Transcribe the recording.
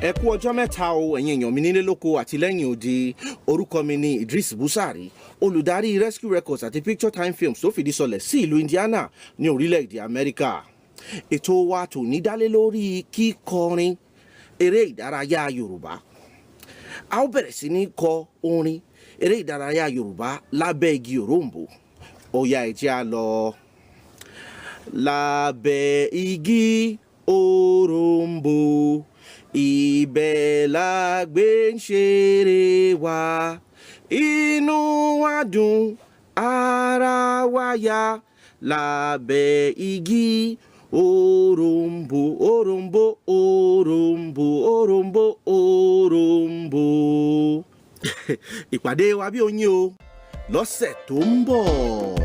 Ẹ kú ọjọ́ mẹ́ta o ẹ̀yin èèyàn mi nílé lóko àti lẹ́yìn odi. Orúkọ mi ni Idris Busari, olùdarí Rescue Records àti Picture Time Films tó fìdí sọlẹ̀ sí ìlú Indiana ní orílẹ̀-èdè Amẹ́ríkà. Ètò wa tòní dálé lórí kíkọrin eré ìdárayá Yorùbá. A ó bẹ̀rẹ̀ sí ní kọ orin eré ìdárayá Yorùbá Labe Igi Orombo. Ó yá ẹ jẹ́ á lọ. Labe Igi Orombo, ibẹ̀ la gbé ń ṣeré wa, inú wa dùn ara wa yá. Labe igi orombo, orombo, orombo, orombo, orombo. Ìpàdé wa bí oyin o lọ́sẹ̀ tó ń bọ̀.